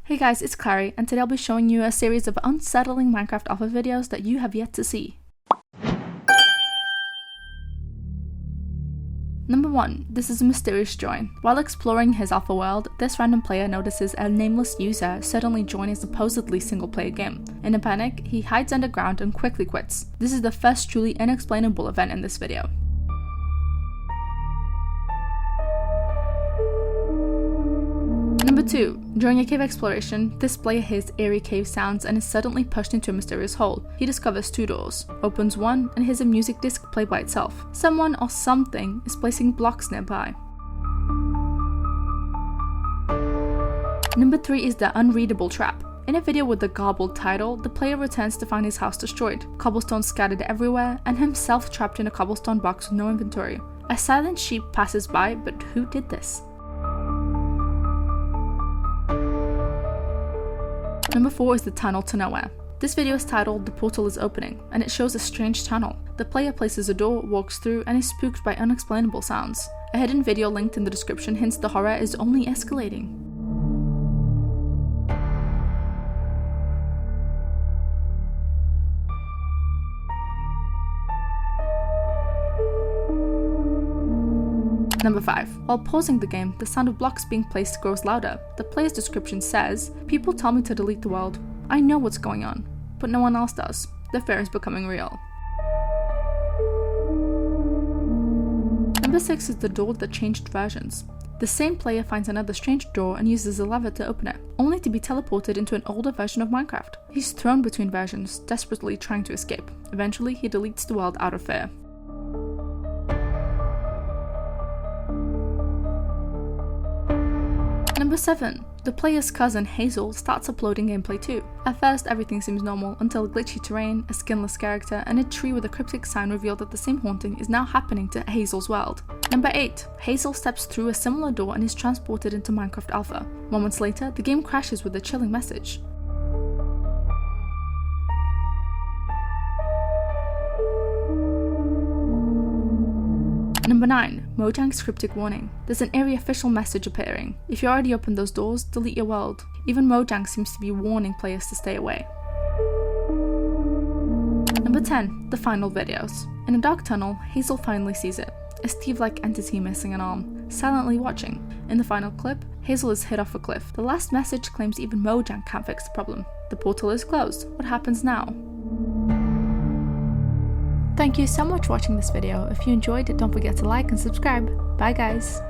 Hey guys, it's Clary, and today I'll be showing you a series of unsettling Minecraft alpha videos that you have yet to see. Number 1. This is a mysterious join. While exploring his alpha world, this random player notices a nameless user suddenly join a supposedly single player game. In a panic, he hides underground and quickly quits. This is the first truly unexplainable event in this video. Number 2. During a cave exploration, this player hears eerie cave sounds and is suddenly pushed into a mysterious hole. He discovers 2 doors, opens one, and hears a music disc play by itself. Someone or something is placing blocks nearby. Number 3 is the unreadable trap. In a video with the garbled title, the player returns to find his house destroyed, cobblestone scattered everywhere, and himself trapped in a cobblestone box with no inventory. A silent sheep passes by, but who did this? Number 4 is the tunnel to nowhere. This video is titled "The Portal is Opening," and it shows a strange tunnel. The player places a door, walks through, and is spooked by unexplainable sounds. A hidden video linked in the description hints the horror is only escalating. Number 5. While pausing the game, the sound of blocks being placed grows louder. The player's description says, "People tell me to delete the world. I know what's going on, but no one else does. The fear is becoming real." Number 6 is the door that changed versions. The same player finds another strange door and uses a lever to open it, only to be teleported into an older version of Minecraft. He's thrown between versions, desperately trying to escape. Eventually, he deletes the world out of fear. Number 7. The player's cousin Hazel starts uploading gameplay too. At first everything seems normal until glitchy terrain, a skinless character, and a tree with a cryptic sign reveal that the same haunting is now happening to Hazel's world. Number 8. Hazel steps through a similar door and is transported into Minecraft Alpha. Moments later, the game crashes with a chilling message. Number 9. Mojang's cryptic warning. There's an eerie official message appearing. If you already opened those doors, delete your world. Even Mojang seems to be warning players to stay away. Number 10. The final videos. In a dark tunnel, Hazel finally sees it. A Steve-like entity missing an arm, silently watching. In the final clip, Hazel is hit off a cliff. The last message claims even Mojang can't fix the problem. The portal is closed. What happens now? Thank you so much for watching this video. If you enjoyed it, don't forget to like and subscribe. Bye guys!